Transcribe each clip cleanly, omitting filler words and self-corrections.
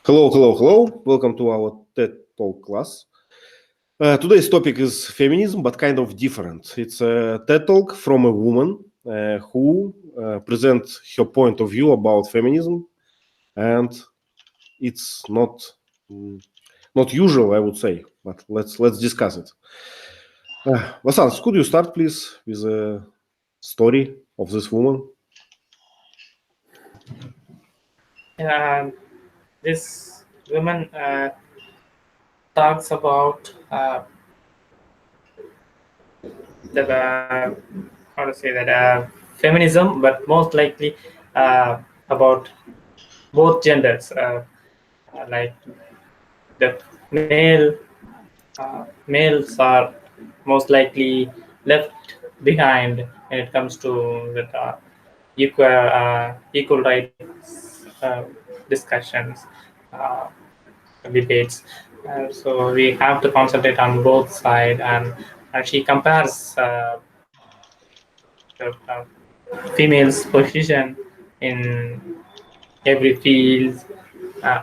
Hello. Welcome to our TED Talk class. Today's topic is feminism, but kind of different. It's a TED Talk from a woman who presents her point of view about feminism, and it's not usual, I would say. But let's discuss it. Vasant, could you start, please, with a story of this woman? This woman talks about how to say that feminism, but most likely about both genders, like the males are most likely left behind when it comes to the equal rights discussions, uh, debates. So we have to concentrate on both sides, and she compares the females' position in every field uh,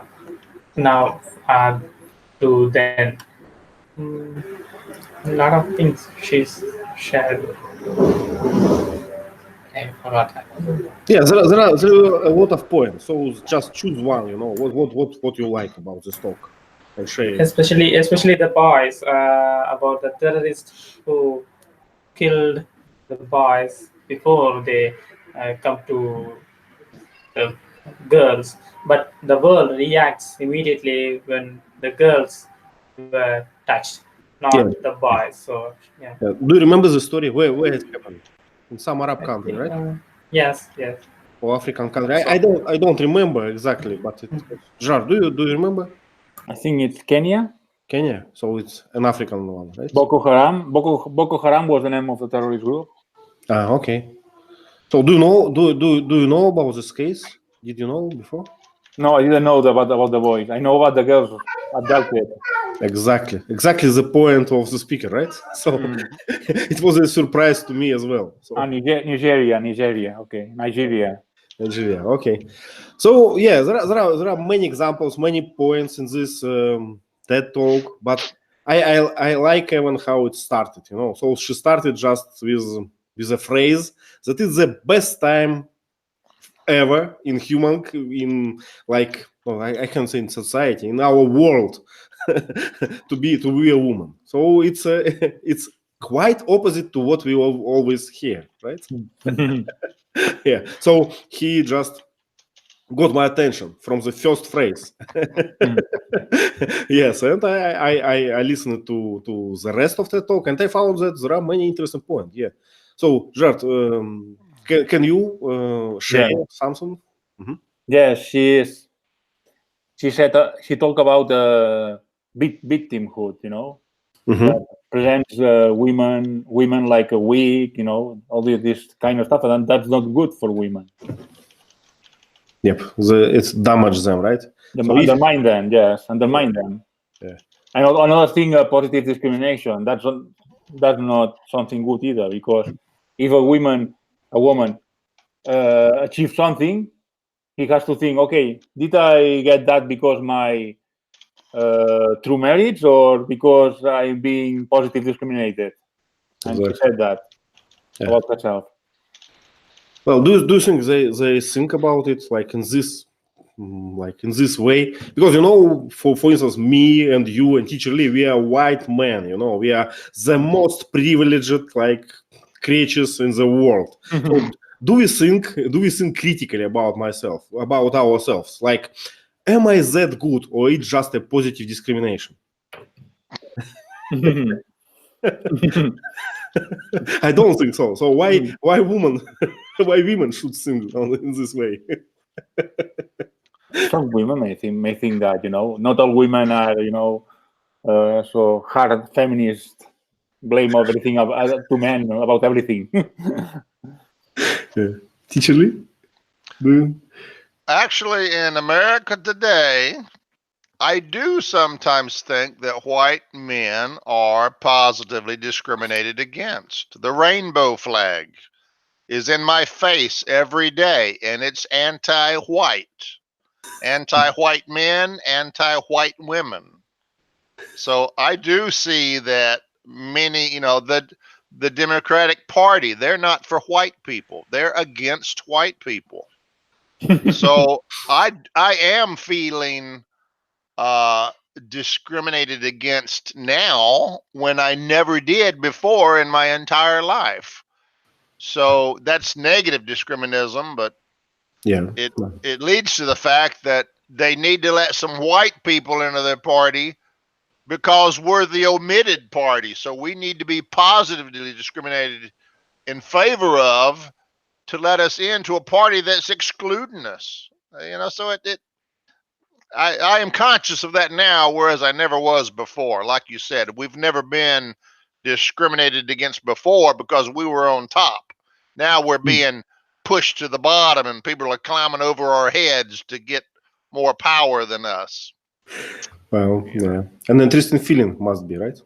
now to then. Mm, a lot of things she's shared. I forgot that. Yeah, there are a lot of points. So just choose one. What you like about this talk, and share it. Especially the boys, about the terrorists who killed the boys before they come to the girls, but the world reacts immediately when the girls were touched, Yeah. not the boys. So yeah. Do you remember the story where it happened? In some Arab country, right? Yes. Or African country. I don't remember exactly, but it was. Jar, do you remember? I think it's Kenya. Kenya. So it's an African one, right? Boko Haram. Boko Haram was the name of the terrorist group. Okay. So do you know about this case? Did you know before? No, I didn't know about the boys. I know about the girls I dealt with. Exactly the point of the speaker, right? So it was a surprise to me as well. So. Nigeria. Okay, Nigeria. Okay. So yeah, there are many examples, many points in this TED talk, but I like even how it started. So she started just with a phrase that is the best time ever in I can say in society, in our world, to be a woman. So it's quite opposite to what we always hear, right? Yeah. So he just got my attention from the first phrase. Yes, and I listened to the rest of the talk, and I found that there are many interesting points. Yeah. So, Jart, can you share something? Mm-hmm. Yes, she said she talked about victimhood. That presents women like a weak. All this kind of stuff, and that's not good for women. Yep, it's damage them, right? Undermine them, yes, undermine them. Yeah. And another thing, positive discrimination. That's not something good either, because if a woman achieves something, he has to think, okay, did I get that because my true merits or because I'm being positive discriminated? And she said that about herself. Well, do you think they think about it like in this way? Because for instance, me and you and Teacher Lee, we are white men. We are the most privileged creatures in the world. So do we think critically about ourselves? Like, am I that good, or it's just a positive discrimination? I don't think so. So why women should think in this way? Some women may think that not all women are so hard feminist, blame everything to men about everything. Teacher Lee? Actually, in America today, I do sometimes think that white men are positively discriminated against. The rainbow flag is in my face every day, and it's anti-white. anti-white men, anti-white women. So I do see that many, the Democratic Party, they're not for white people. They're against white people. So I am feeling discriminated against now when I never did before in my entire life. So that's negative discrimination, but Yeah. it leads to the fact that they need to let some white people into their party because we're the omitted party. So we need to be positively discriminated in favor of to let us into a party that's excluding us. So I am conscious of that now, whereas I never was before. Like you said, we've never been discriminated against before because we were on top. Now we're being pushed to the bottom and people are climbing over our heads to get more power than us. Well, yeah. An interesting feeling must be, right?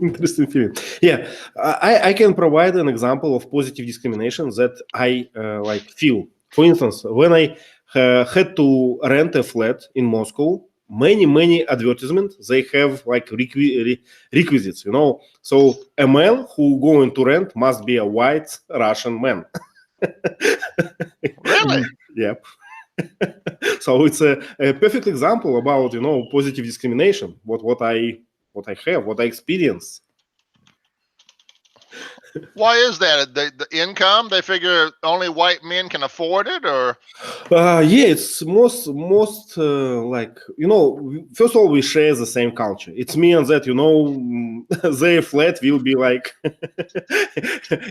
Interesting feeling. Yeah, I can provide an example of positive discrimination that I feel. For instance, when I had to rent a flat in Moscow, many advertisements, they have requisites, So a man who going to rent must be a white Russian man. Really? Yep. So it's a perfect example about positive discrimination. What I have, what I experience. Why is that? The income? They figure only white men can afford it, or? Yeah, it's most first of all, we share the same culture. It means that their flat will be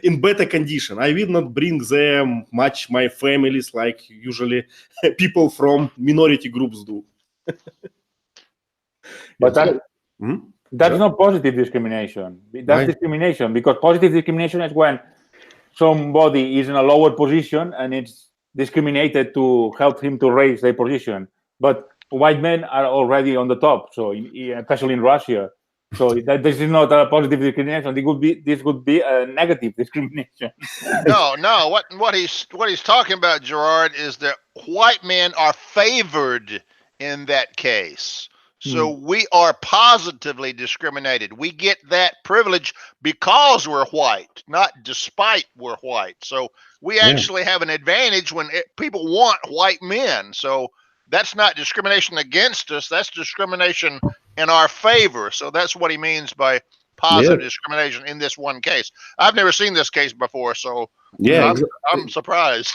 in better condition. I will not bring them much my families like usually people from minority groups do. But that's Yeah. not positive discrimination. That's Right. discrimination, because positive discrimination is when somebody is in a lower position and it's discriminated to help him to raise their position. But white men are already on the top, so especially in Russia. So this is not a positive discrimination. This would be a negative discrimination. No. What he's talking about, Gerard, is that white men are favored in that case. So we are positively discriminated. We get that privilege because we're white, not despite we're white. So we actually have an advantage when people want white men. So that's not discrimination against us. That's discrimination in our favor. So that's what he means by positive discrimination in this one case. I've never seen this case before, so I'm surprised.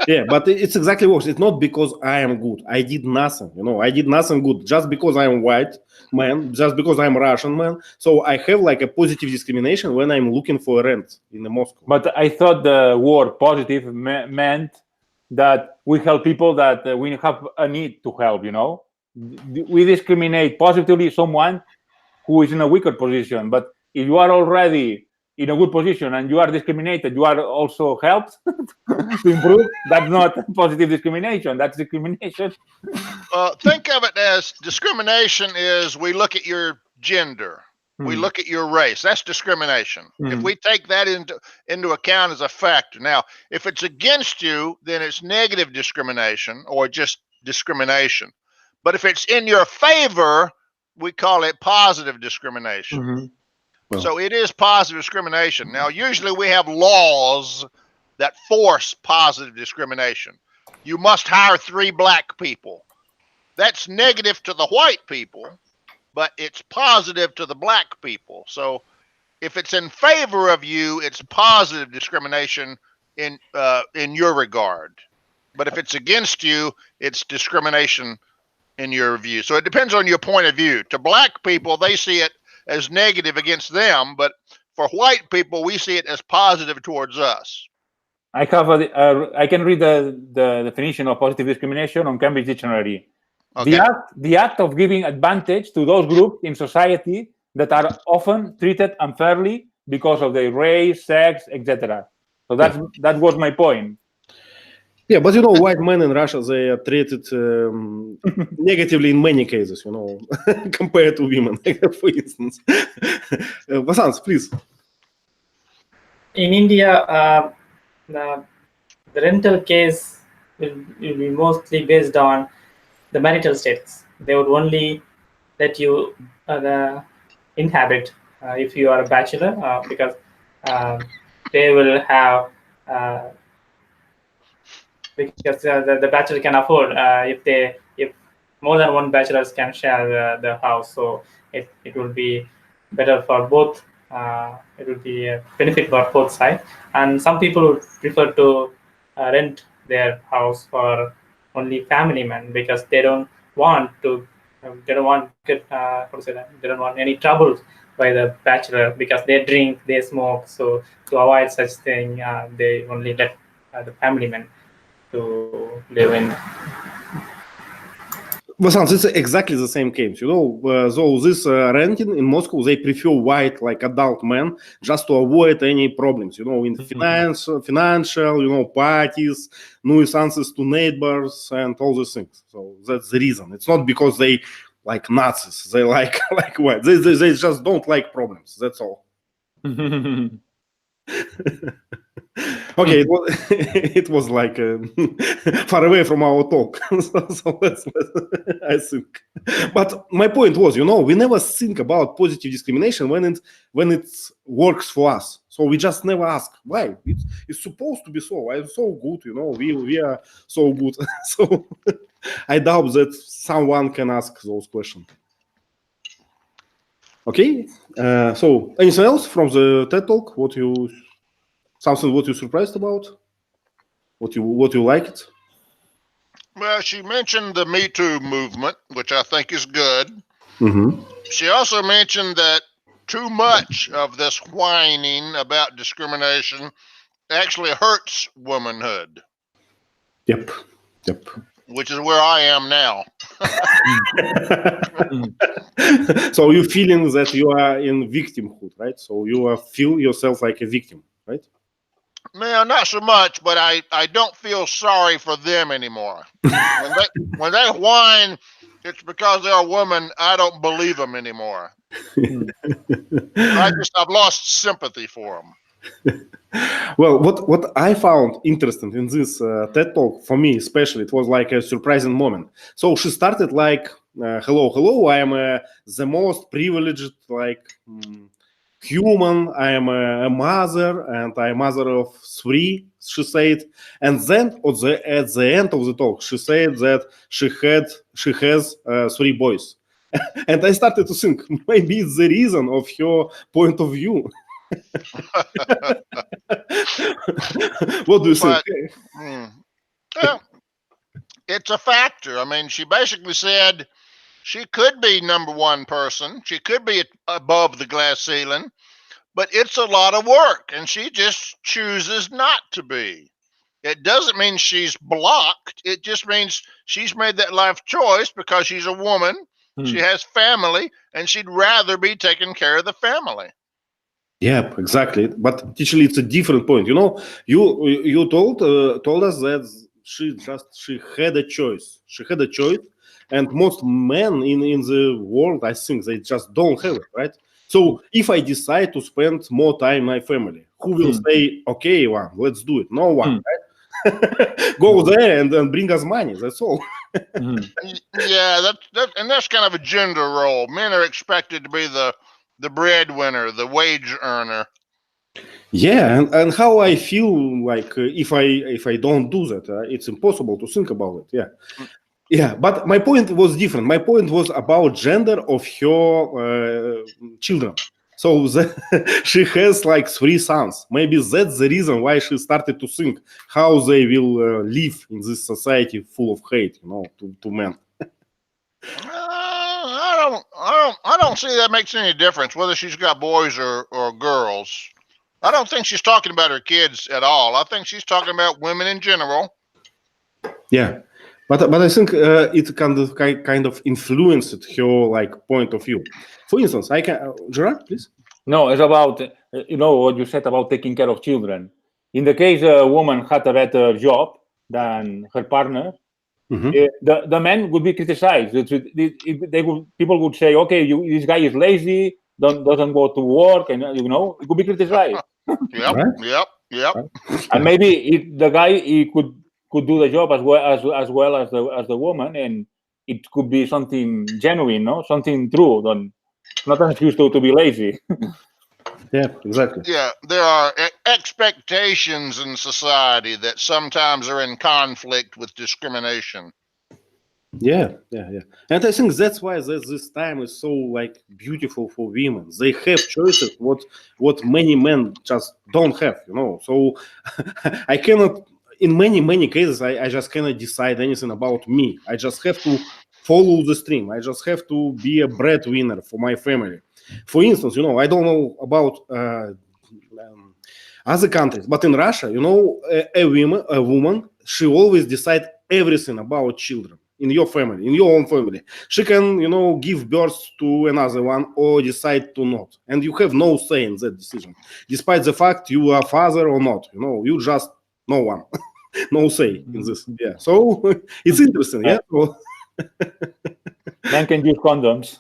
Yeah, but it's exactly worse. It's not because I am good. I did nothing. I did nothing good. Just because I am white man, just because I'm Russian man. So I have a positive discrimination when I'm looking for a rent in Moscow. But I thought the word positive meant that we help people that we have a need to help. We discriminate positively someone who is in a weaker position. But if you are already in a good position and you are discriminated, you are also helped to improve. That's not positive discrimination. That's discrimination. Think of it as discrimination is we look at your gender. We look at your race. That's discrimination. If we take that into account as a factor. Now, if it's against you, then it's negative discrimination or just discrimination. But if it's in your favor, we call it positive discrimination. So it is positive discrimination. Now, usually we have laws that force positive discrimination. You must hire 3 black people. That's negative to the white people, but it's positive to the black people. So if it's in favor of you, it's positive discrimination in your regard. But if it's against you, it's discrimination in your view. So it depends on your point of view. To black people, they see it as negative against them, but for white people, we see it as positive towards us. I have I can read the definition of positive discrimination on Cambridge Dictionary. Okay. The act of giving advantage to those groups in society that are often treated unfairly because of their race, sex, etc. So that was my point. Yeah, but white men in Russia, they are treated negatively in many cases, compared to women, for instance. Vasant, please. In India, the rental case will be mostly based on the marital status. They would only let you inhabit if you are a bachelor, because they will have because the bachelor can afford if more than one bachelors can share the house, so it will be better for both. It will be a benefit for both sides, and some people would prefer to rent their house for only family men because they don't want to they don't want get how to say that, they don't want any trouble by the bachelor because they drink, they smoke, so to avoid such thing they only let the family men to live in. Vasant, it's exactly the same case. So this renting in Moscow, they prefer white, like adult men, just to avoid any problems. In financial, parties, nuisances to neighbors, and all these things. So that's the reason. It's not because they like Nazis. They like white. They just don't like problems. That's all. Okay, it was like far away from our talk. so let's I think. But my point was, we never think about positive discrimination when it works for us. So we just never ask why. It's supposed to be so. I'm so good, we are so good. So I doubt that someone can ask those questions. Okay. So anything else from the TED Talk? Something what you surprised about? What you liked? Well, she mentioned the Me Too movement, which I think is good. Mm-hmm. She also mentioned that too much of this whining about discrimination actually hurts womanhood. Yep. Which is where I am now. So you're feeling that you are in victimhood, right? So you feel yourself like a victim, right? No, not so much, but I don't feel sorry for them anymore. when they whine, it's because they're a woman. I don't believe them anymore. I've lost sympathy for them. Well, what I found interesting in this TED Talk, for me especially, it was like a surprising moment. So she started like, hello, I am the most privileged human. I am a mother, and I'm a mother of 3, she said. And then at the end of the talk, she said that she has 3 boys. And I started to think, maybe it's the reason of her point of view. What do you think? Well, it's a factor. I mean, she basically said she could be number one person. She could be above the glass ceiling, but it's a lot of work, and she just chooses not to be. It doesn't mean she's blocked. It just means she's made that life choice because she's a woman. She has family, and she'd rather be taking care of the family. Yeah, exactly. But actually, it's a different point. You told us that she had a choice. She had a choice, and most men in the world, I think, they just don't have it, right? So if I decide to spend more time with my family, who will say, okay, Ivan, let's do it? No one, right? Go there and bring us money. That's all. Yeah, that's kind of a gender role. Men are expected to be the breadwinner, the wage earner. Yeah, and how I feel like if I don't do that, it's impossible to think about it. Yeah. But my point was different. My point was about gender of her children. So she has 3 sons. Maybe that's the reason why she started to think how they will live in this society full of hate, to men. I don't see that makes any difference whether she's got boys or girls. I don't think she's talking about her kids at all. I think she's talking about women in general. Yeah, but I think it kind of influenced her point of view. For instance, Gerard, please. No, it's about what you said about taking care of children. In the case a woman had a better job than her partner, the man would be criticized. People would say, "Okay, this guy is lazy, doesn't go to work," and it could be criticized. Yep. And maybe the guy he could could do the job as well as the woman, and it could be something genuine, no, something true. Not an excuse to be lazy. Yeah, exactly. Yeah, there are expectations in society that sometimes are in conflict with discrimination. Yeah. And I think that's why this time is so like beautiful for women. They have choices what many men just don't have, you know. So I cannot, in many cases, I just cannot decide anything about me. I just have to follow the stream. I just have to be a breadwinner for my family. For instance, you know, I don't know about other countries, but in Russia, you know, a woman, she always decide everything about children in your family, in your own family. She can, you know, give birth to another one or decide to not, and you have no say in that decision, despite the fact you are father or not. You know, you just no one, no say in this. Yeah, so it's interesting. Yeah. Men can use condoms.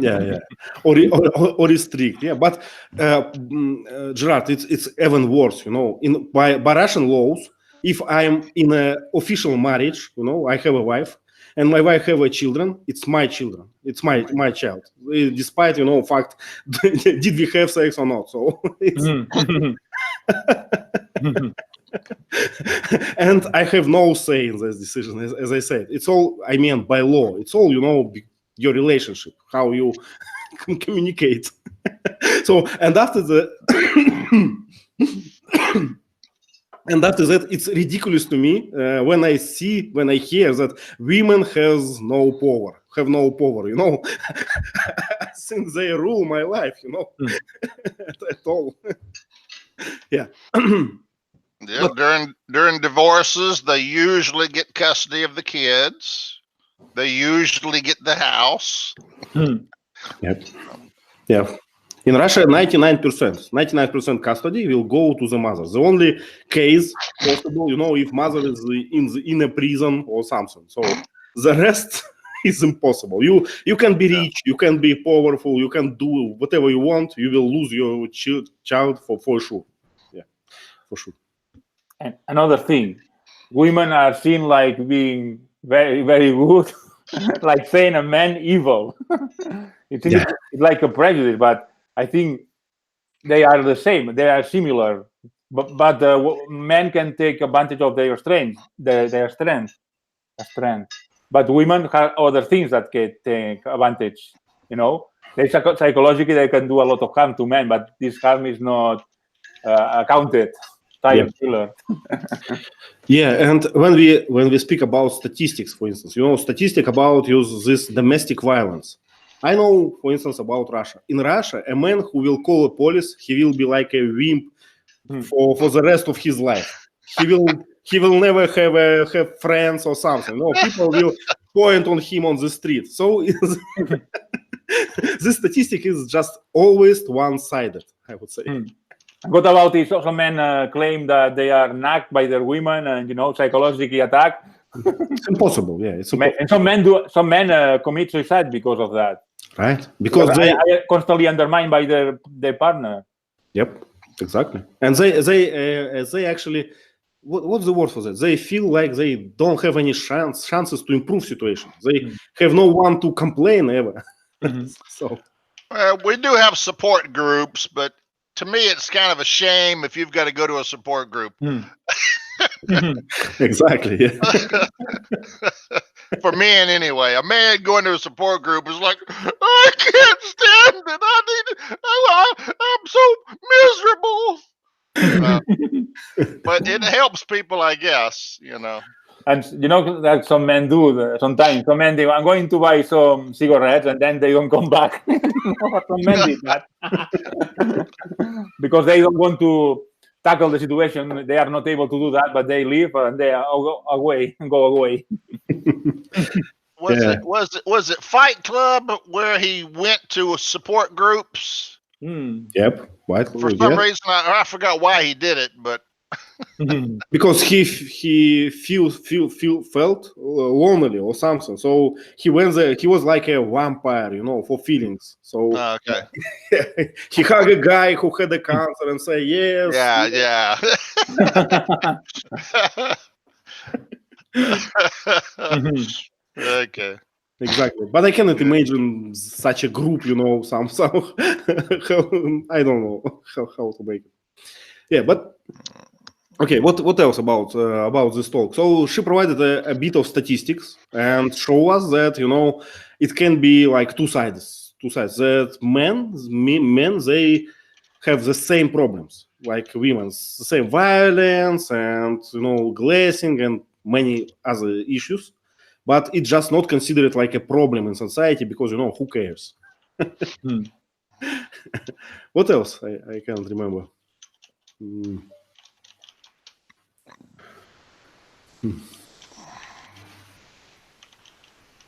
Yeah, or restrict. Yeah, but Gerard, it's even worse. You know, by Russian laws, if I'm in an official marriage, you know, I have a wife, and my wife have a children. It's my children. It's my child, despite, you know, fact did we have sex or not. So it's. And I have no say in this decision, as I said. It's all, I mean, by law. It's all, you know, your relationship, how you communicate. So, and after that, it's ridiculous to me when I hear that women have no power. You know, I think they rule my life. You know, at all. Yeah. Yeah, during divorces, they usually get custody of the kids. They usually get the house. Yep. Yeah. In Russia, 99% custody will go to the mother. The only case possible, you know, if mother is in a prison or something. So the rest is impossible. You can be rich, you can be powerful, you can do whatever you want. You will lose your child for sure. Yeah, for sure. And another thing, women are seen like being very, very good, like saying a man evil. It's like a prejudice, but I think they are the same. They are similar, but men can take advantage of their strength, their strength. But women have other things that can take advantage. You know, psychologically they can do a lot of harm to men, but this harm is not accounted. Yeah, and when we speak about statistics, for instance, you know, statistic about this domestic violence. I know, for instance, about Russia. In Russia, a man who will call a police, he will be like a wimp for the rest of his life. He will never have friends or something. No, people will point on him on the street. So this statistic is just always one-sided, I would say. What about this? Some men claim that they are nagged by their women and, you know, psychologically attacked. It's impossible. Yeah, it's impossible. And some men commit suicide because of that. Right, because they are constantly undermined by their partner. Yep, exactly. And they actually, what's the word for that? They feel like they don't have any chances to improve situation. They have no one to complain ever. So, we do have support groups, but to me, it's kind of a shame if you've got to go to a support group. Exactly. Yeah. For men, anyway, a man going to a support group is like, I can't stand it. I'm so miserable. But it helps people, I guess. You know. And you know that some men do sometimes. Some men I'm going to buy some cigarettes, and then they don't come back. Some men did that because they don't want to tackle the situation. They are not able to do that, but they leave and they go away. Was it Fight Club where he went to support groups? Yep. For some reason, I forgot why he did it, but because he felt lonely or something. So he went there. He was like a vampire, for feelings. So Okay. he hugged a guy who had a cancer and say yes. Yeah. Okay. Exactly, but I cannot imagine such a group, some I don't know how to make it. Yeah, but okay, what else about this talk? So she provided a bit of statistics and show us that it can be like two sides. That men they have the same problems like women, the same violence and glazing and many other issues. But it's just not considered like a problem in society because who cares? What else? I can't remember.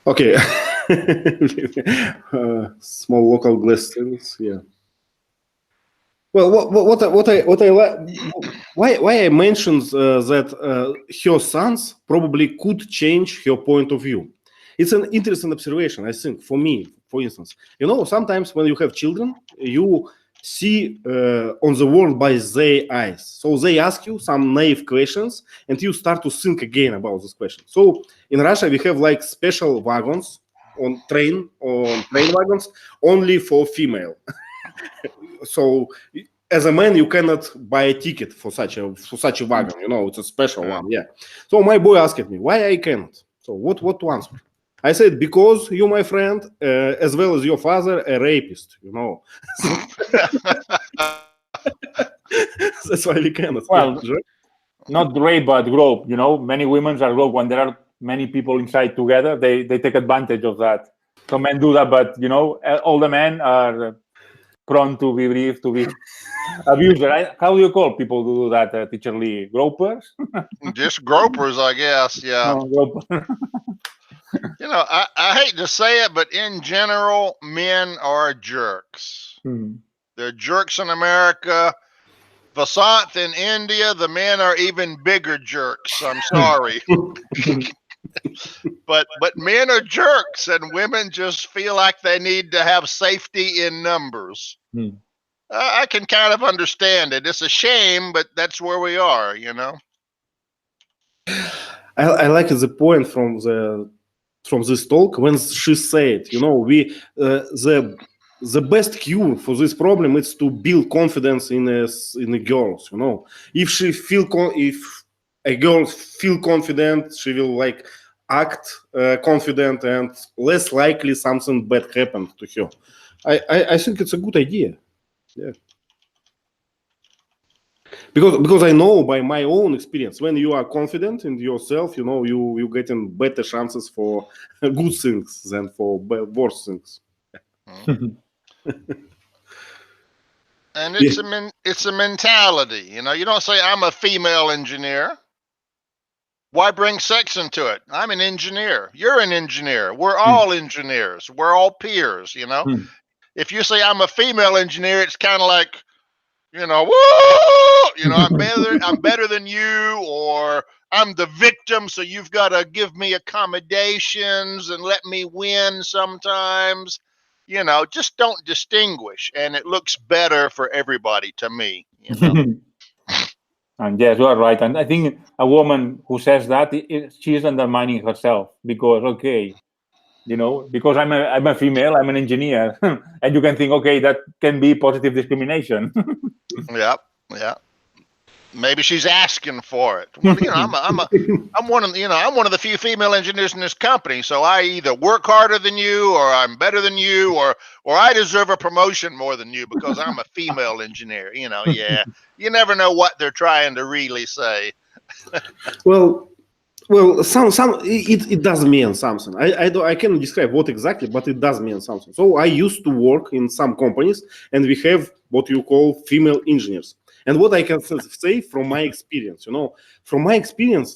Okay. Small local glass things. Yeah. Well, what I like, why I mentioned that her sons probably could change her point of view. It's an interesting observation, I think, for me, for instance. Sometimes when you have children, you see on the world by their eyes. So they ask you some naive questions, and you start to think again about this question. So in Russia, we have like special wagons on train wagons only for female. So as a man, you cannot buy a ticket for such a wagon. It's a special one. Yeah. So my boy asked me why I cannot. So what to answer? I said because you, my friend, as well as your father, a rapist. That's why we cannot. Well, not rape, but grope. Many women are grope when there are many people inside together. They take advantage of that. So men do that, but all the men are prone to be abused. How do you call people who do that, Teacher Lee? Gropers? Just gropers, I guess. Yeah. No, I hate to say it, but in general, men are jerks. They're jerks in America. Vasant in India, the men are even bigger jerks. I'm sorry. But men are jerks, and women just feel like they need to have safety in numbers. I can kind of understand it. It's a shame, but that's where we are, I like the point from this talk when she said, we the best cure for this problem is to build confidence in the girls. If a girl feel confident, she will like act confident and less likely something bad happened to her. I think it's a good idea. Yeah. Because I know by my own experience, when you are confident in yourself, you getting better chances for good things than for worse things. And it's a mentality. You don't say I'm a female engineer. Why bring sex into it? I'm an engineer. You're an engineer. We're all engineers. We're all peers. If you say I'm a female engineer, it's kind of like, woo! I'm better than you, or I'm the victim, so you've got to give me accommodations and let me win sometimes. Just don't distinguish, and it looks better for everybody to me. And yes, you are right. And I think a woman who says that, she is undermining herself because, because I'm a female, I'm an engineer, and you can think, okay, that can be positive discrimination. Yeah. Maybe she's asking for it. Well, I'm one of the few female engineers in this company, so I either work harder than you, or I'm better than you, or I deserve a promotion more than you because I'm a female engineer. Yeah. You never know what they're trying to really say. Well, it does mean something. I cannot describe what exactly, but it does mean something. So I used to work in some companies, and we have what you call female engineers. And what I can say from my experience,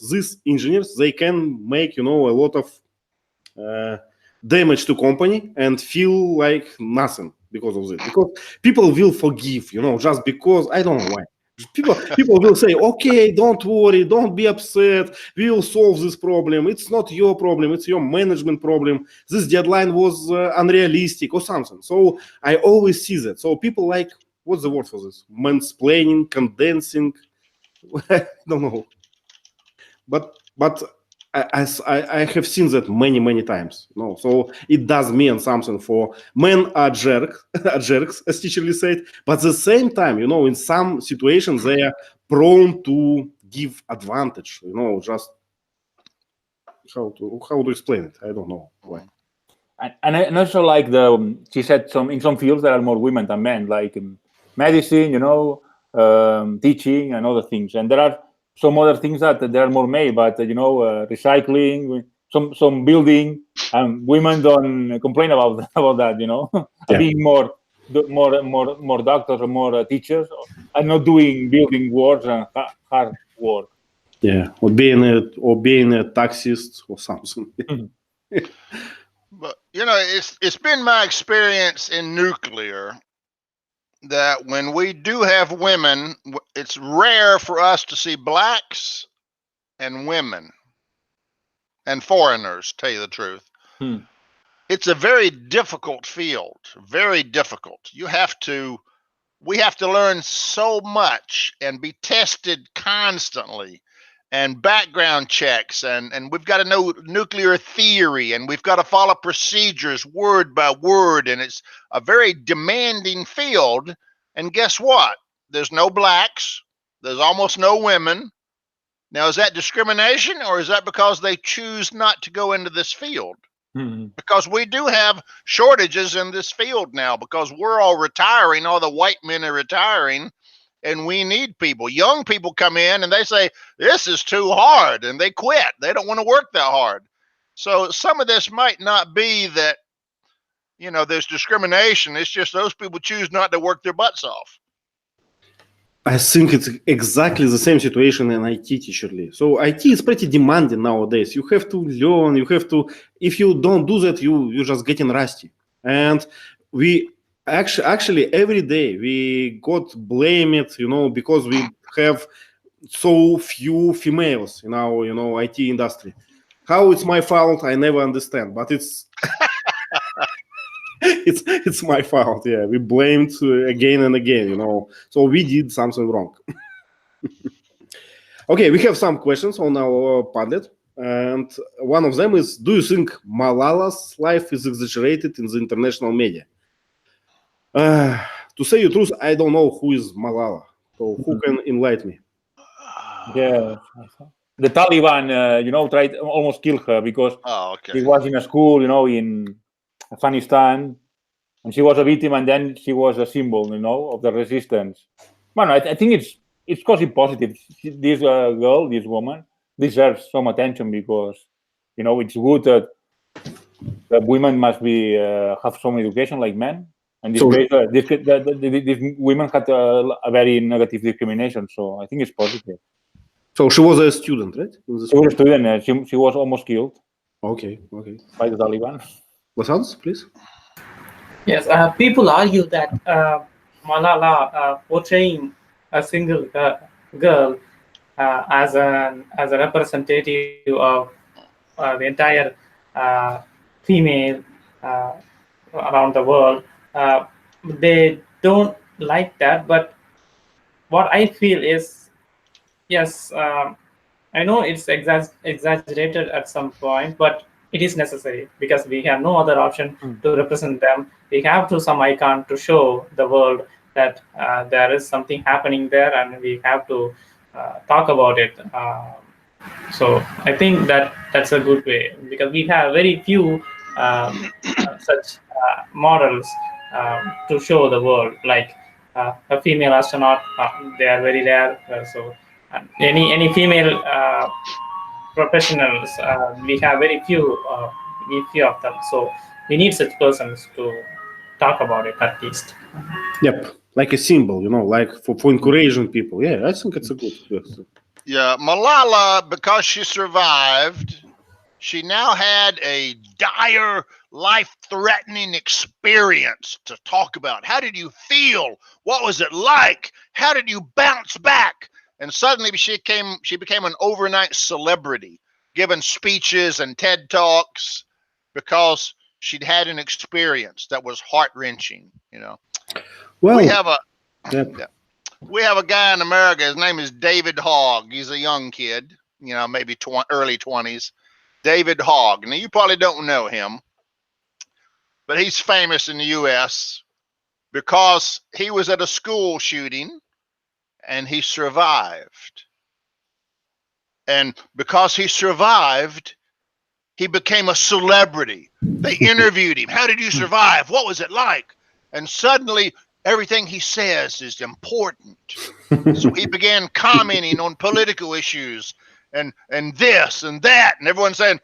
these engineers, they can make, a lot of damage to company and feel like nothing because of this. Because people will forgive, just because, I don't know why. People will say, okay, don't worry, don't be upset, we will solve this problem. It's not your problem, it's your management problem. This deadline was unrealistic or something. So I always see that. So people like, what's the word for this? Mansplaining, condensing. I don't know. But I have seen that many times. No, so it does mean something for men are jerks, as teacher Lee said. But at the same time, in some situations they are prone to give advantage. Just how to explain it? I don't know why. And also like she said in some fields there are more women than men, like medicine, teaching and other things, and there are some other things that there are more male, but recycling, some building, and women don't complain about that. Yeah. Being more doctors or more teachers, and not doing building work and hard work. Yeah, or being a taxist or something. But it's been my experience in nuclear that when we do have women, it's rare for us to see blacks and women and foreigners, tell you the truth. It's a very difficult field, very difficult. We have to learn so much and be tested constantly, and background checks, and we've got to know nuclear theory, and we've got to follow procedures word by word, and it's a very demanding field. And guess what? There's no blacks. There's almost no women. Now, is that discrimination, or is that because they choose not to go into this field? Because we do have shortages in this field now, because we're all retiring. All the white men are retiring, and we need people. Young people come in and they say, this is too hard, and they quit. They don't want to work that hard. So some of this might not be that, there's discrimination. It's just those people choose not to work their butts off. I think it's exactly the same situation in IT, teacher Lee. So IT is pretty demanding nowadays. You have to learn, if you don't do that, you're just getting rusty. And we actually every day we got blamed, because we have so few females in our IT industry. How it's my fault, I never understand, but it's it's my fault. Yeah, we blamed again and again, so we did something wrong. Okay, we have some questions on our Padlet, and one of them is, do you think Malala's life is exaggerated in the international media? To say the truth, I don't know who is Malala, so who can enlighten me? Yeah, the Taliban, tried almost kill her because she was in a school, in Afghanistan, and she was a victim, and then she was a symbol, of the resistance. Well, I think it's causing positive. This girl, this woman, deserves some attention because, it's good that women must be have some education like men. And these women had a very negative discrimination, so I think it's positive. So she was a student, right? She was a student. She was almost killed. Okay. By the Taliban. What else, please? Yes, people argue that Malala portraying a single girl as a representative of the entire female around the world. They don't like that, but what I feel is, yes, I know it's exaggerated at some point, but it is necessary because we have no other option to represent them. We have to some icon to show the world that there is something happening there, and we have to talk about it. So I think that's a good way, because we have very few such models to show the world, like a female astronaut. They are very rare. So any female professionals, we have very few of them. So we need such persons to talk about it at least. Yep, like a symbol, like for encouraging people. Yeah, I think it's a good. Yeah, Malala, because she survived, she now had a dire, life-threatening experience to talk about. How did you feel? What was it like? How did you bounce back? And suddenly she became an overnight celebrity, giving speeches and TED Talks because she'd had an experience that was heart-wrenching. Well, we have a yeah. we have a guy in America. His name is David Hogg. He's a young kid, maybe early 20s. David Hogg. Now, you probably don't know him, but he's famous in the U.S. because he was at a school shooting and he survived. And because he survived, he became a celebrity. They interviewed him. How did you survive? What was it like? And suddenly, everything he says is important. So he began commenting on political issues and this and that. And everyone's saying,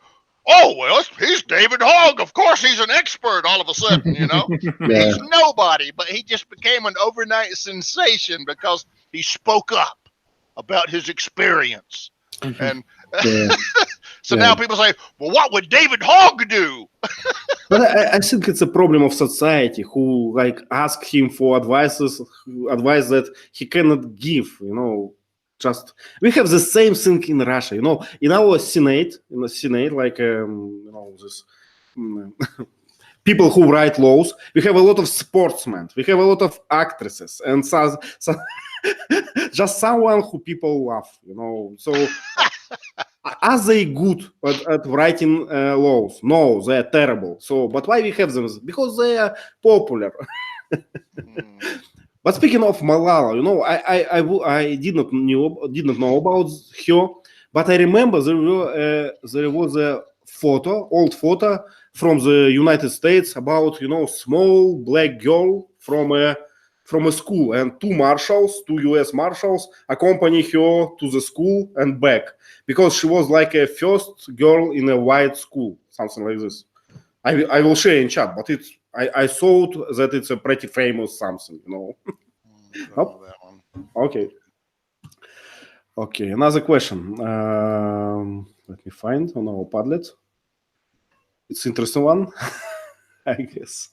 oh, well, he's David Hogg. Of course, he's an expert all of a sudden, Yeah. He's nobody, but he just became an overnight sensation because he spoke up about his experience. And so now people say, well, what would David Hogg do? But I think it's a problem of society who ask him for advice that he cannot give. Just we have the same thing in Russia. In our Senate, this people who write laws. We have a lot of sportsmen. We have a lot of actresses, and so just someone who people love. So. Are they good at writing laws? No, they are terrible. So, but why we have them? Because they are popular. But speaking of Malala, I did not know about her, but I remember there was a old photo from the United States about small black girl from a school, and two U.S. marshals accompany her to the school and back because she was like a first girl in a white school, something like this. I will share in chat, but I thought that it's a pretty famous something, Oh. Okay, another question. Let me find on our Padlet. It's interesting one. I guess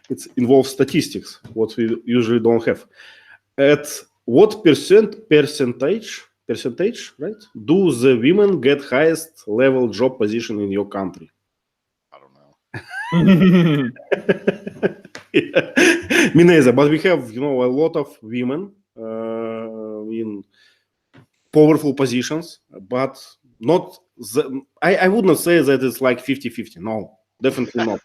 it involves statistics, what we usually don't have. At what percentage, right? Do the women get highest level job position in your country? I don't know. Me neither, but we have a lot of women in powerful positions, but not. I would not say that it's like 50-50. No, definitely not.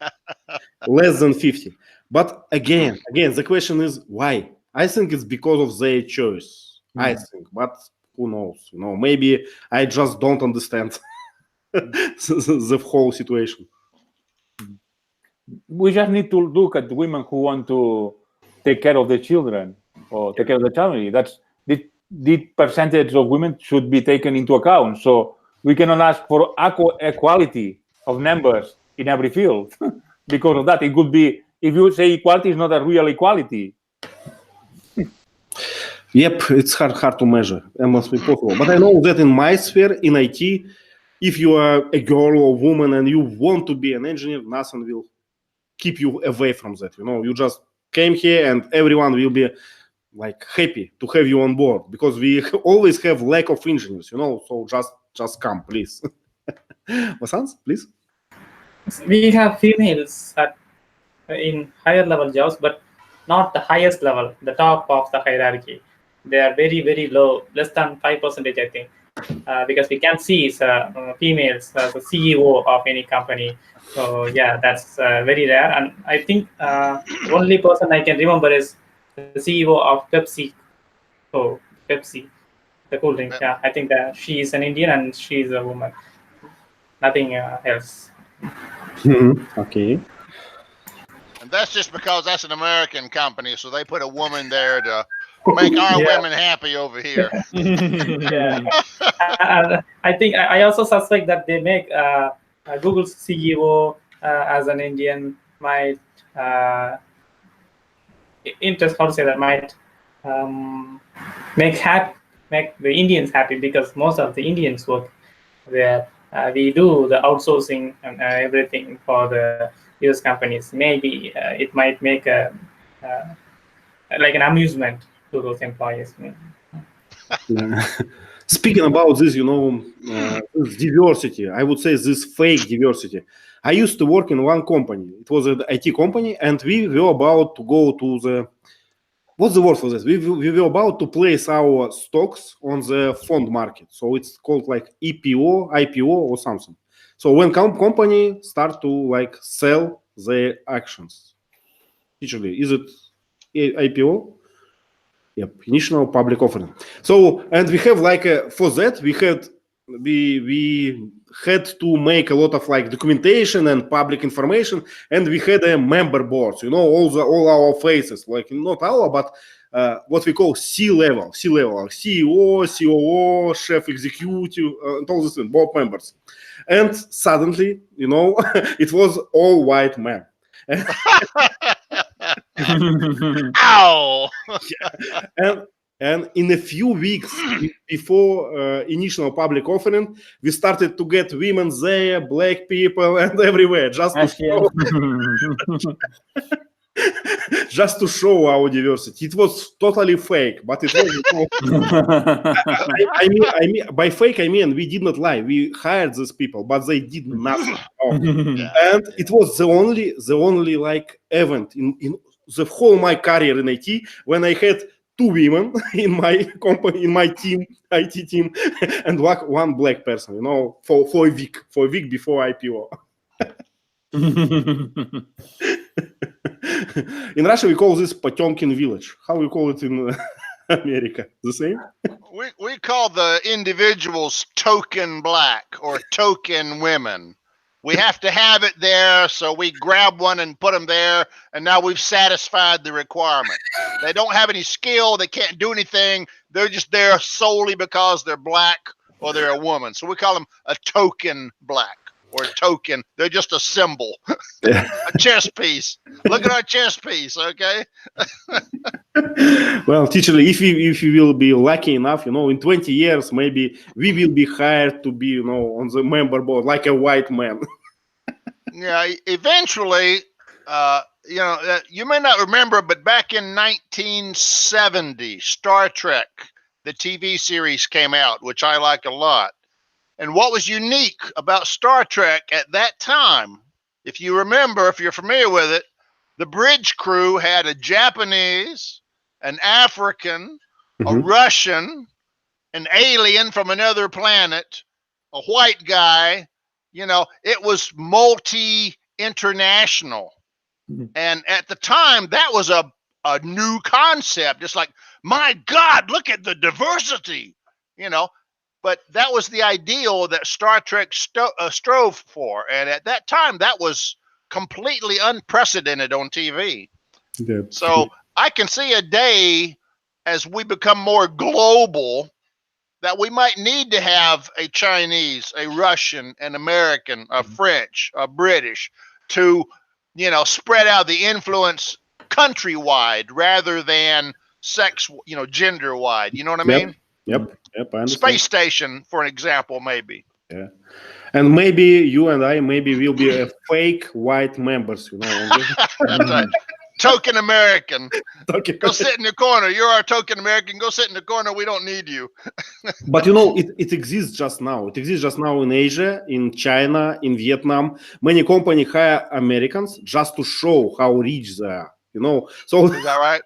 Less than 50. But again, the question is why? I think it's because of their choice. I think, but who knows? Maybe I just don't understand the whole situation. We just need to look at the women who want to take care of their children or take care of the family. That's the percentage of women should be taken into account. So we cannot ask for equality of numbers in every field. Because of that, it could be, if you say equality is not a real equality. Yep, it's hard to measure. It must be possible. But I know that in my sphere, in IT, if you are a girl or woman and you want to be an engineer, nothing will keep you away from that. You just came here and everyone will be happy to have you on board because we always have lack of engineers, so just come, please. Vasant, please. We have females in higher level jobs, but not the highest level, the top of the hierarchy. They are very, very low, less than 5%, I think, because we can see females as the CEO of any company. So yeah, that's very rare. And I think the only person I can remember is the CEO of Pepsi. Oh, Pepsi, the cool drink. Yeah, I think that she is an Indian and she is a woman. Nothing else. Okay. And that's just because that's an American company, so they put a woman there to make our women happy over here. Yeah. And I think I also suspect that they make Google's CEO as an Indian might might make the Indians happy because most of the Indians work there. we do the outsourcing and everything for the US companies. Maybe it might make a like an amusement to those employees. Speaking about this, this diversity, I would say this fake diversity. I used to work in one company. It was an IT company, and we were about to go to the, what's the word for this? We were about to place our stocks on the fund market. So it's called like IPO or something. So when company start to like sell their actions, usually is it IPO? Yep, initial public offering. So, and we have like for that we had to make a lot of like documentation and public information, and we had a member boards. All our faces, like not our, but what we call C-level, like CEO, COO, chef executive, and all this board members. And suddenly, it was all white men. Ow! And in a few weeks before initial public offering, we started to get women there, black people, and everywhere, just to show our diversity. It was totally fake, but it was. I mean, by fake, I mean we did not lie. We hired these people, but they did nothing. And it was the only like event in the whole my career in IT when I had 2 women in my company, in my team, IT team, and one black person, for a week before IPO. In Russia, we call this Potemkin village. How we call it in America? The same? We call the individuals token black or token women. We have to have it there, so we grab one and put them there, and now we've satisfied the requirement. They don't have any skill. They can't do anything. They're just there solely because they're black or they're a woman. So we call them a token black or a token. They're just a symbol, a chess piece. Look at our chess piece, okay? Well, teacher, if you will be lucky enough, in 20 years, maybe we will be hired to be, on the member board like a white man. Yeah, eventually, you may not remember, but back in 1970, Star Trek, the TV series came out, which I like a lot. And what was unique about Star Trek at that time, if you remember, if you're familiar with it, the bridge crew had a Japanese, an African, a Russian, an alien from another planet, a white guy. It was multi-international. And at the time, that was a new concept. It's like, my God, look at the diversity, But that was the ideal that Star Trek strove for. And at that time, that was completely unprecedented on TV. Yeah. So I can see a day as we become more global that we might need to have a Chinese, a Russian, an American, a French, a British to, spread out the influence countrywide rather than gender wide. You know what I mean? Yep. I understand. Space station, for an example, maybe. Yeah. And maybe you and I will be a fake white members, That's right. Token American. Go sit in the corner. You're our token American. Go sit in the corner. We don't need you. But it exists just now. It exists just now in Asia, in China, in Vietnam. Many companies hire Americans just to show how rich they are. So is that right?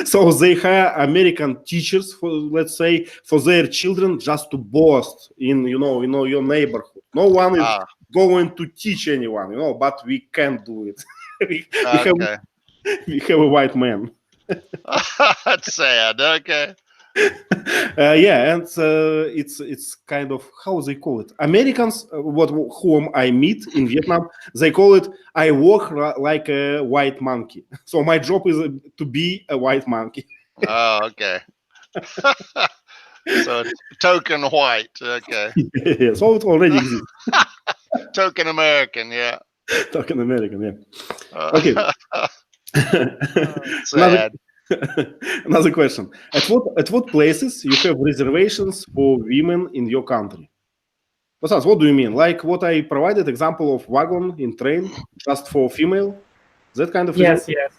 So they hire American teachers for, let's say, for their children just to boast in your neighborhood. No one is going to teach anyone, but we can't do it. we have a white man. That's sad. Okay. Yeah, and it's kind of, how they call it, Americans, whom I meet in Vietnam, they call it, I walk like a white monkey. So my job is to be a white monkey. Oh, okay. So it's token white. Okay. Yeah, so it already exists. Token American, yeah. Token American, yeah. Okay. Sad. Another question. At what places you have reservations for women in your country? Vasants, what do you mean? Like what I provided example of wagon in train just for female? That kind of Yes, result?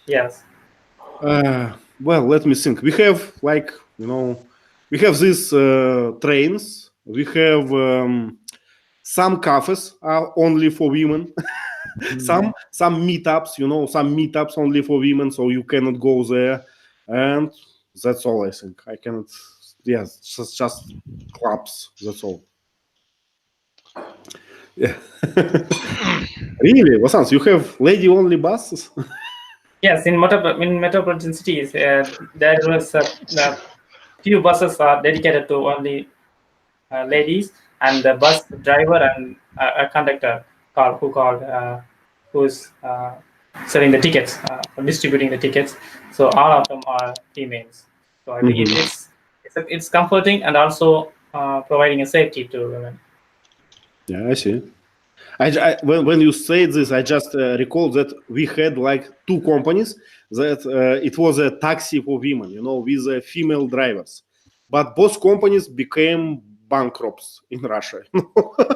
yes. Well, let me think. We have like, we have these trains. We have some cafes are only for women. some meetups, some meetups only for women, so you cannot go there. And that's all I think. I cannot. Yes, just clubs. That's all. Yeah. Really, Vasants, you have lady-only buses? Yes, in metropolitan cities, there was few buses are dedicated to only ladies, and the bus driver and a conductor who's selling the tickets, distributing the tickets. So all of them are females. So I think it's comforting and also providing a safety to women. Yeah, I see. When you say this, I just recall that we had like two companies that it was a taxi for women, with female drivers. But both companies became bankrupts in Russia.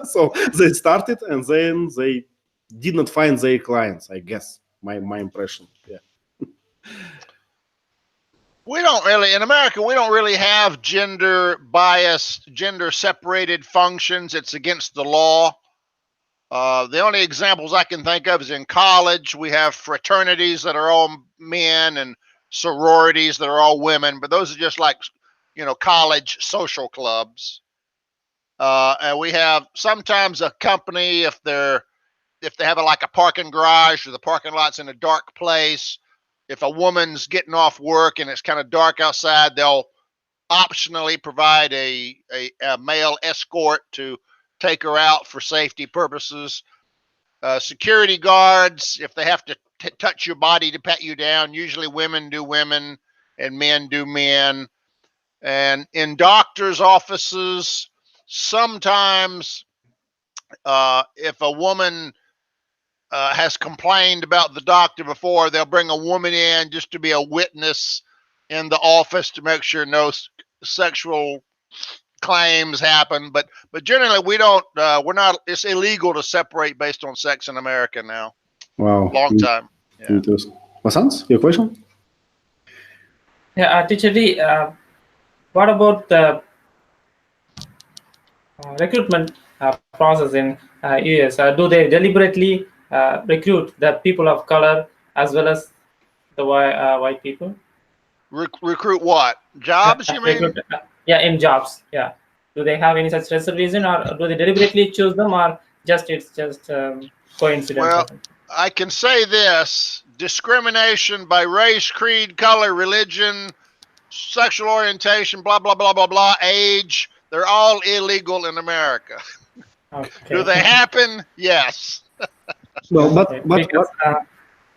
So they started and then they did not find their clients, I guess. My impression. Yeah. We don't really, in America, we don't really have gender biased, gender separated functions. It's against the law. The only examples I can think of is in college. We have fraternities that are all men and sororities that are all women, but those are just like, college social clubs. And we have sometimes a company, if they have like a parking garage or the parking lot's in a dark place, if a woman's getting off work and it's kind of dark outside, they'll optionally provide a male escort to take her out for safety purposes. Security guards, if they have to touch your body to pat you down, usually women do women and men do men. And in doctors' offices, sometimes if a woman has complained about the doctor before, they'll bring a woman in just to be a witness in the office to make sure no sexual claims happen. But generally we're not, it's illegal to separate based on sex in America now. Wow. Long time. Yeah. Interesting. Vasants, your question? Yeah, Teacher D, what about the recruitment process in US? Do they deliberately recruit the people of color as well as the white people? Recruit what? Jobs, you mean? Yeah, in jobs. Yeah. Do they have any such reservation, or do they deliberately choose them, or it's just coincidence? Well, I can say this: discrimination by race, creed, color, religion, sexual orientation, blah blah blah blah blah, age. They're all illegal in America. Okay. Do they happen? Yes. Well, but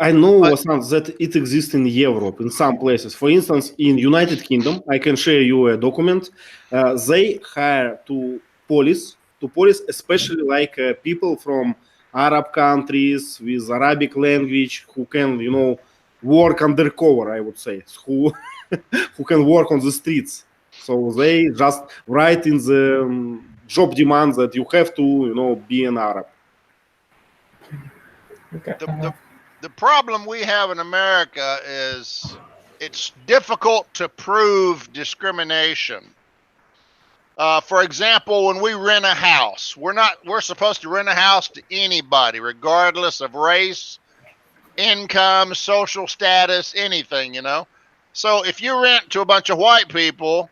I know, Vasants, that it exists in Europe in some places. For instance, in United Kingdom, I can share you a document. They hire to police, especially like people from Arab countries with Arabic language who can, work undercover. I would say who can work on the streets. So they just write in the job demands that you have to, be an Arab. Okay. The problem we have in America is it's difficult to prove discrimination. For example, when we rent a house, we're supposed to rent a house to anybody, regardless of race, income, social status, anything, So if you rent to a bunch of white people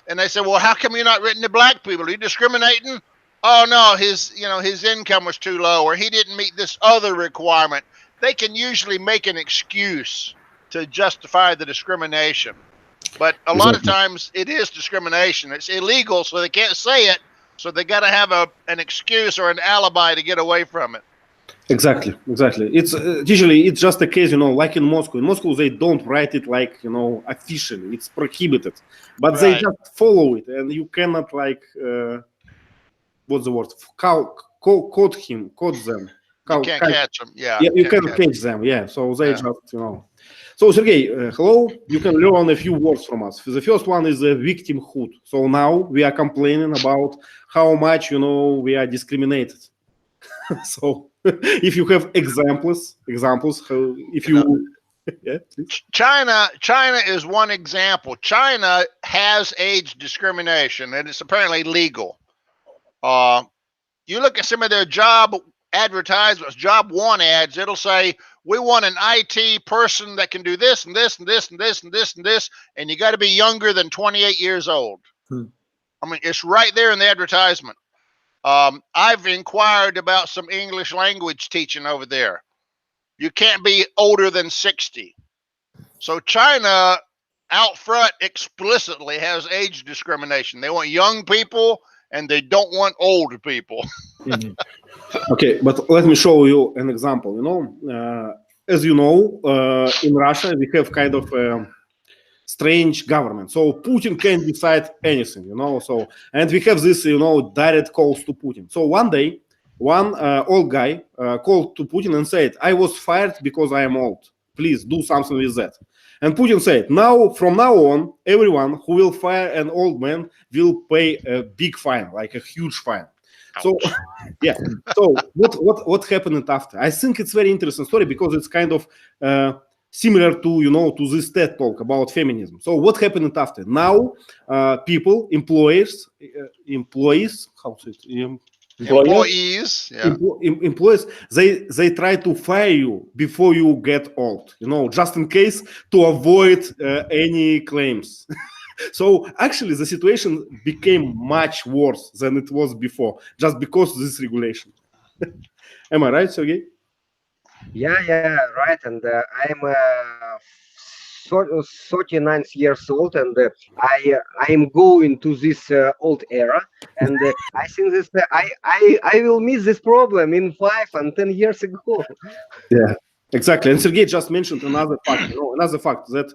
and they say, well, how come you're not renting to black people? Are you discriminating? Oh no, his income was too low, or he didn't meet this other requirement. They can usually make an excuse to justify the discrimination. But a lot of times it is discrimination. It's illegal, so they can't say it. So they got to have an excuse or an alibi to get away from it. Exactly. It's usually it's just a case, like in Moscow. In Moscow, they don't write it like, officially. It's prohibited, but they just follow it, and you cannot what's the word? Caught them. You can't catch them. Yeah. You can catch them. Yeah. So they just, So, Sergey, hello. You can learn a few words from us. The first one is victimhood. So now we are complaining about how much, we are discriminated. So if you have examples, if you... Yeah, please. China is one example. China has age discrimination, and it's apparently legal. You look at some of their job advertisements, job want ads, it'll say, we want an IT person that can do this and this and this and this and this and this, and you got to be younger than 28 years old. I mean, it's right there in the advertisement. I've inquired about some English language teaching over there. You can't be older than 60. So China out front explicitly has age discrimination. They want young people and they don't want old people. Okay, but let me show you an example. As you know, in Russia, we have kind of a strange government. So Putin can decide anything, So, and we have this, direct calls to Putin. So one day, one old guy called to Putin and said, I was fired because I am old. Please do something with that. And Putin said, from now on, everyone who will fire an old man will pay a big fine, like a huge fine. So, yeah. So what happened after? I think it's very interesting story because it's kind of similar to to this TED talk about feminism. So what happened after? Now, employees, how to say it? Employees, they try to fire you before you get old, just in case to avoid any claims. So actually the situation became much worse than it was before, just because of this regulation. Am I right, Sergey? Yeah, right. And I'm 39 years old, and I am going to this old era, and I think this I will miss this problem in 5 and 10 years ago. Yeah, exactly. And Sergey just mentioned another fact that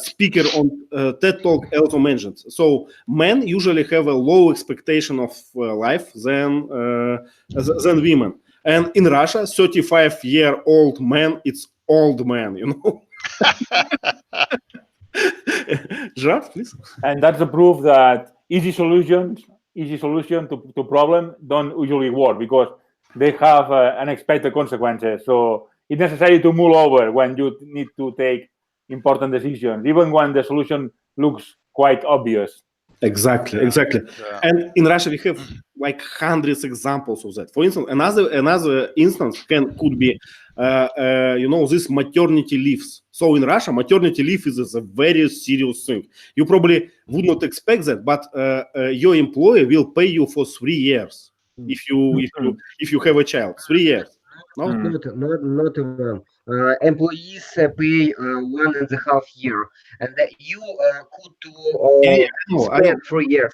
speaker on TED Talk also mentioned. So men usually have a low expectation of life than women. And in Russia, 35-year-old man, it's old man, Gerard, please. And that's the proof that easy solution to problem don't usually work because they have unexpected consequences. So it's necessary to move over when you need to take important decisions, even when the solution looks quite obvious. Exactly. Yeah. And in Russia, we have like hundreds examples of that. For instance, another instance could be, this maternity leaves. So in Russia, maternity leave is a very serious thing. You probably would not expect that, but your employer will pay you for 3 years if you have a child. 3 years. No, not even. Employees pay 1.5 years, and you could spend 3 years.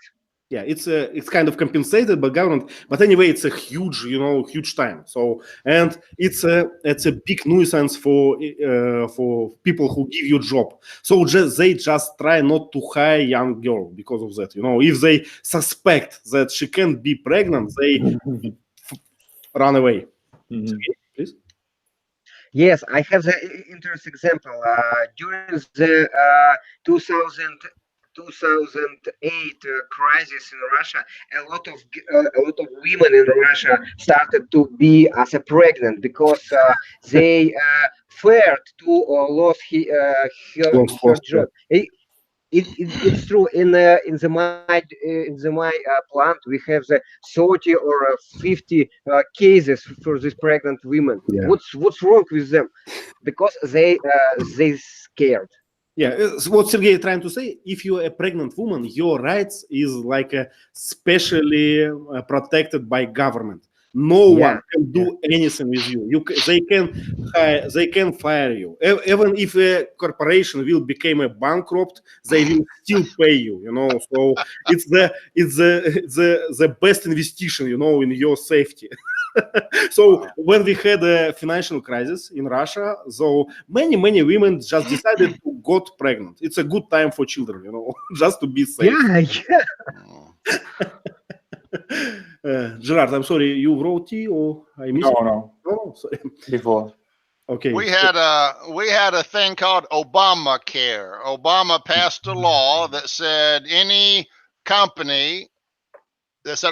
Yeah, it's kind of compensated by government, but anyway, it's a huge time. So, and it's a big nuisance for people who give you job. So they just try not to hire young girl because of that. If they suspect that she can't be pregnant, they run away. Mm-hmm. Please. Yes, I have the interesting example. During the 2008 crisis in Russia, a lot of women in Russia started to be as a pregnant because they feared to lose her job. It's true. In my plant, we have the 30 or 50 cases for these pregnant women. Yeah. What's wrong with them? Because they scared. Yeah, what Sergey is trying to say, if you're a pregnant woman, your rights is like specially protected by government. No one can do anything with you. They can fire you. Even if a corporation will become a bankrupt, they will still pay you. So it's the best investigation, in your safety. So when we had a financial crisis in Russia, so many women just decided to got pregnant. It's a good time for children, just to be safe. Yeah. Gerard, I'm sorry, you wrote T or I missed? No. Oh, sorry. Before. Okay. We had a thing called Obamacare. Obama passed a law that said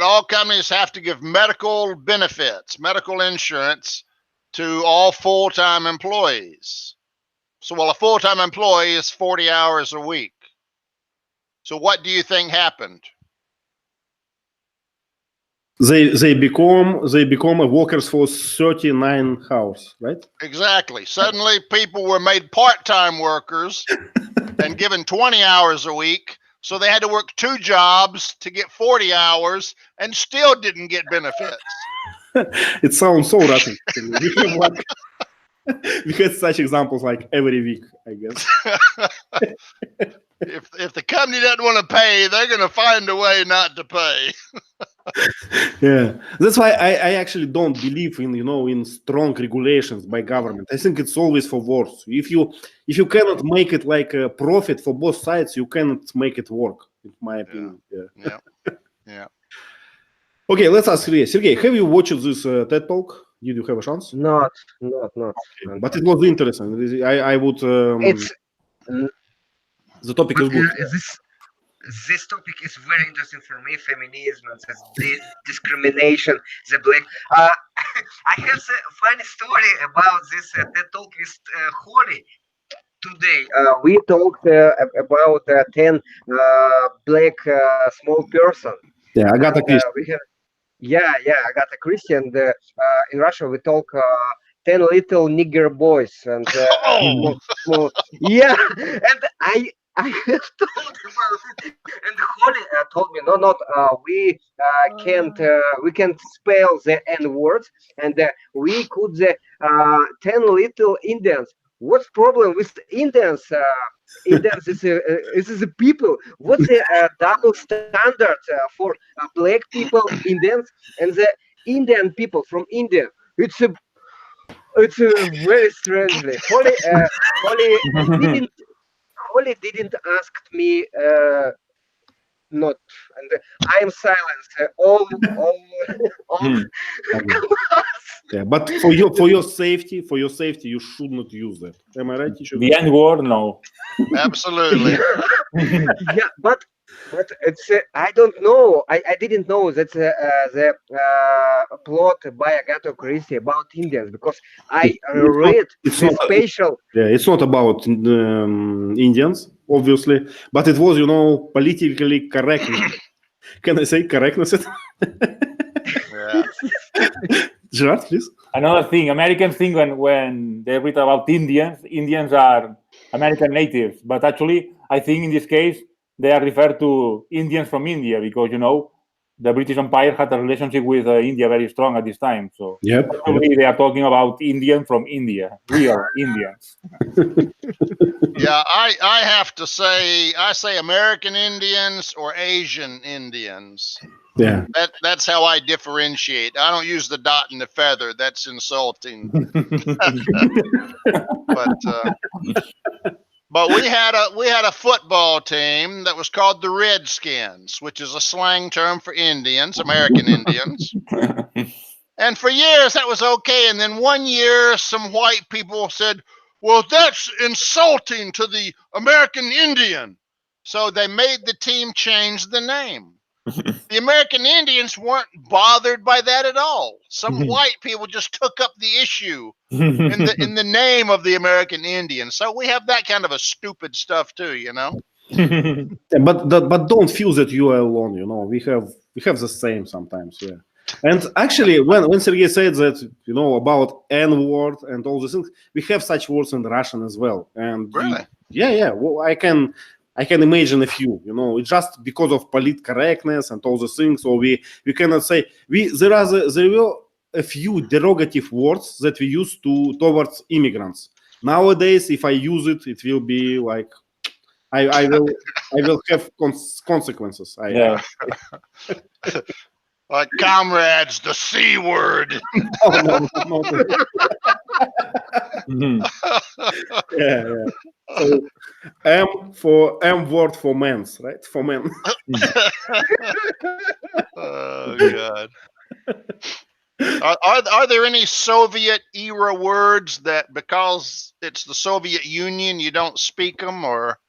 all companies have to give medical benefits, medical insurance to all full-time employees. So, well, a full-time employee is 40 hours a week. So what do you think happened? They become a workers for 39 hours, right? Exactly. Suddenly people were made part-time workers and given 20 hours a week. So they had to work 2 jobs to get 40 hours and still didn't get benefits. It sounds so Russian. We had such examples like every week, I guess. If the company doesn't want to pay, they're going to find a way not to pay. Yeah, that's why I actually don't believe in strong regulations by government. I think it's always for worse. If you cannot make it like a profit for both sides, you cannot make it work, in my opinion. Yeah. Okay, let's ask Sergey, have you watched this TED Talk? Did you have a chance? Not. Okay. But it was interesting. I would. It's The topic is good. This topic is very interesting for me. Feminism and the discrimination, the black. I have a funny story about this TED Talk with Holly today. We talked about 10 black small person. Yeah, Agatha Christie. We have, Agatha Christie. And in Russia, we talk 10 little nigger boys and small. Yeah, and I have told about it, and Holly told me, we can't spell the N words, and we could 10 little Indians. What's problem with Indians? Indians is a people. What's the double standard for black people, Indians, and the Indian people from India? It's very strangely. Holly didn't ask me not, and I am silent. All Yeah, but for your safety, you should not use that. Am I right? The N word, no. Absolutely. Yeah, but it's I don't know. I didn't know that the plot by Agatha Christie about Indians, because I read the special. Yeah, it's not about Indians, obviously, but it was, politically correct. Can I say correctness? Yeah. Gerard, please. Another thing, Americans think when they read about Indians are American natives, but actually, I think in this case, they are referred to Indians from India because, the British Empire had a relationship with India very strong at this time. So actually, they are talking about Indian from India, real Indians. Yeah, I have to say, I say American Indians or Asian Indians. Yeah. That's how I differentiate. I don't use the dot and the feather. That's insulting. But we had a football team that was called the Redskins, which is a slang term for Indians, American Indians. And for years that was okay. And then one year some white people said, well, that's insulting to the American Indian. So they made the team change the name. The American Indians weren't bothered by that at all. Some white people just took up the issue in the name of the American Indian. So we have that kind of a stupid stuff too, But don't feel that you are alone. We have the same sometimes. Yeah. And actually, when Sergey said that, about N word and all these things, we have such words in Russian as well. And really? Yeah. Well, I can imagine a few. It's just because of polite correctness and all the things. So we cannot say there were a few derogative words that we use towards immigrants. Nowadays, if I use it, it will be like I will have consequences. Like comrades, the C word. No. Yeah. So M word for men's, right? For men. Oh God. Are there any Soviet era words that because it's the Soviet Union you don't speak them, or?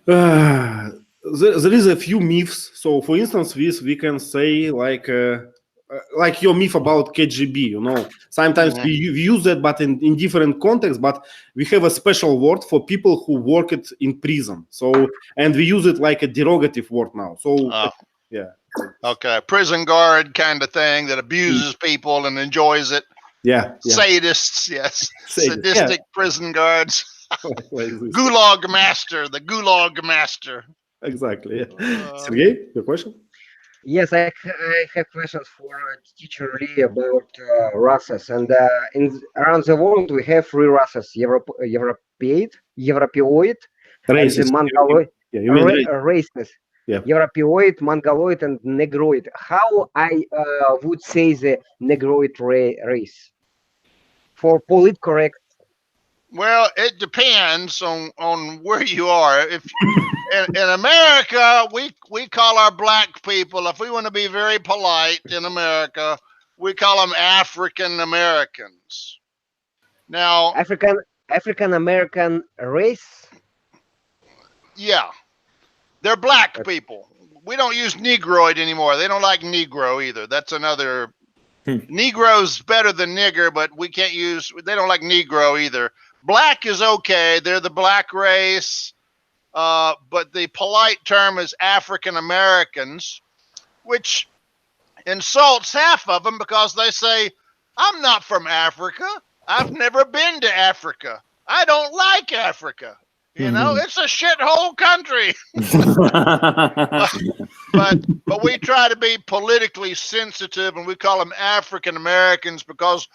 There is a few myths. So, for instance, we can say like your myth about KGB. You know, sometimes we use that, but in different contexts. But we have a special word for people who worked in prison. So, and we use it like a derogative word now. So, yeah. Okay, prison guard kind of thing that abuses people and enjoys it. Yeah. Sadists, yes. Sadistic prison guards. Like this. Gulag master, the Gulag master. Exactly. Yeah. Sergey, your question? Yes, I have questions for teacher Lee about races. And around the world, we have three races: Europeoid, Races. and Mongoloid. Yeah, you mean races. Yeah. Europeoid, Mongoloid, and Negroid. How I would say the Negroid race for polite correct? Well, it depends on where you are. If in America, we call our black people, if we want to be very polite in America, we call them African Americans. Now, African American race. Yeah, they're black people. We don't use Negroid anymore. They don't like Negro either. That's another. Negro's better than nigger, but we can't use. They don't like Negro either. Black is okay. They're the black race. But the polite term is African Americans, which insults half of them because they say, I'm not from Africa. I've never been to Africa. I don't like Africa. You know, it's a shithole country. but we try to be politically sensitive, and we call them African Americans because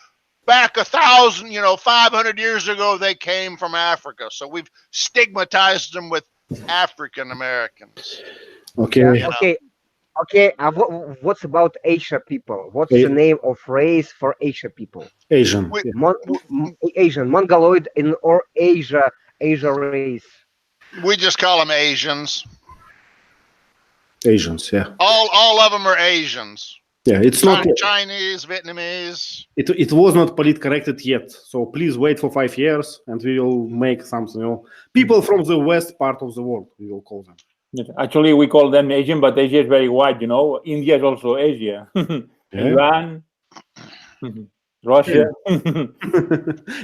back 500 years ago, they came from Africa. So we've stigmatized them with African Americans. Okay. Okay. What's about Asia people? What's the name of race for Asia people? Asian. Asian, Mongoloid, or Asia race. We just call them Asians. Asians, yeah. All of them are Asians. Yeah, it's not Chinese, Vietnamese. It was not politically corrected yet. So please wait for 5 years, and we will make something. People from the west part of the world, we will call them. Actually, we call them Asian, but Asia is very wide. India is also Asia. Iran, Russia.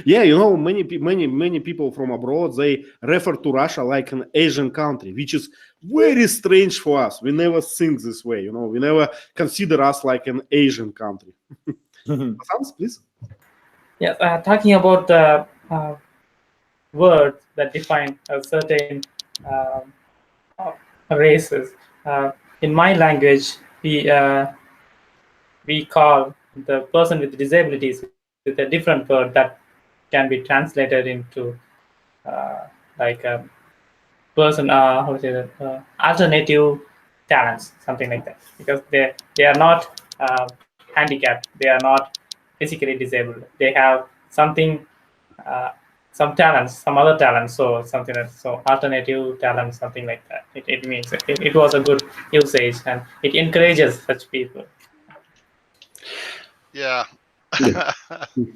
Yeah, many people from abroad, they refer to Russia like an Asian country, which is very strange for us. We never think this way. We never consider us like an Asian country. Hans, please. Yes, talking about the words that define a certain races. In my language, we call the person with disabilities with a different word that can be translated into like a person, alternative talents, something like that, because they are not handicapped, they are not physically disabled, they have something, some talents, some other talents, so something like so alternative talent, something like that. It means it was a good usage, and it encourages such people. Yeah.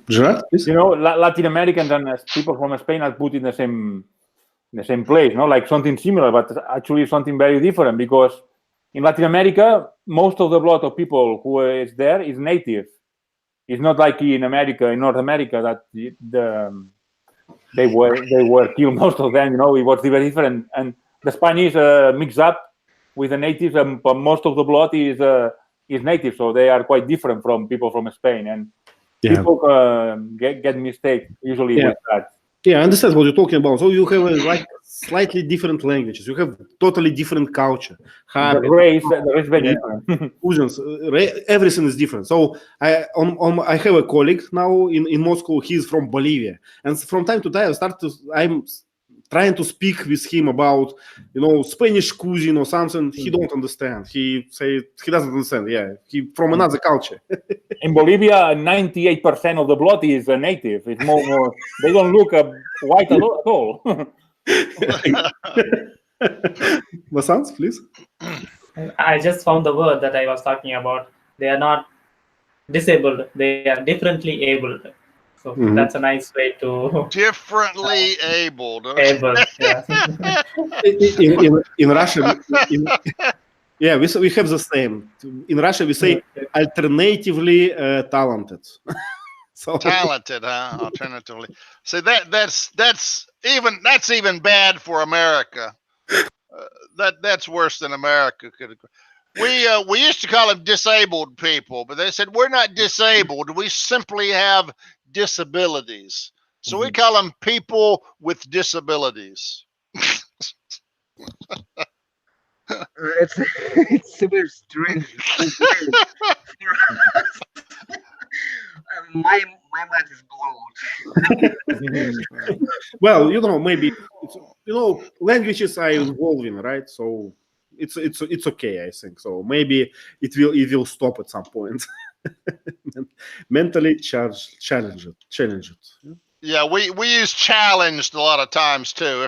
Gerard, please? Latin Americans and people from Spain are put in the same place, like something similar, but actually something very different, because in Latin America, most of the blood of people who is there is native. It's not like in North America, that they were killed, most of them. It was very different, and the Spanish mix up with the natives, but most of the blood is native, so they are quite different from people from Spain, and people get mistake usually with that. Yeah, I understand what you're talking about. So you have like slightly different languages. You have totally different culture. The race is very different. Everything is different. So I have a colleague now in Moscow. He's from Bolivia, and from time to time I'm trying to speak with him about Spanish cuisine or something. He don't understand. He say he doesn't understand. Yeah, he from another culture. In Bolivia, 98% of the blood is native. It's more they don't look white at all. Vasants, please. I just found the word that I was talking about. They are not disabled. They are differently abled. So Mhm. that's a nice way to Differently abled. okay. able. Yeah. In Russia, yeah, we have the same. In Russia, we say alternatively talented. So Talented, huh? Alternatively, see that's even bad for America. That's worse than America could. We used to call them disabled people, but they said we're not disabled. We simply have disabilities. So we call them people with disabilities. It's super strange. My mind is blown. well, maybe languages are evolving, right? So it's okay, I think. So maybe it will stop at some point. Mentally challenged. Yeah, we use challenged a lot of times too.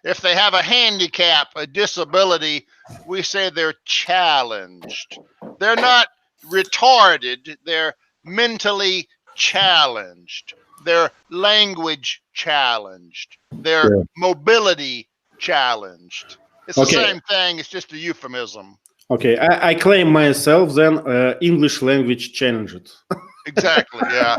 If they have a handicap, a disability, we say they're challenged. They're not retarded. They're mentally challenged. They're language challenged. They're mobility challenged. It's the Okay. same thing. It's just a euphemism. Okay, I claim myself then English language challenged. Exactly. Yeah.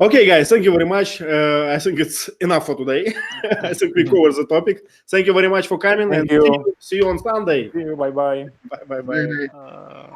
Okay, guys, thank you very much. I think it's enough for today. I think we covered the topic. Thank you very much for coming. Thank and you. see you on Sunday. See you. Bye bye. Bye. Bye.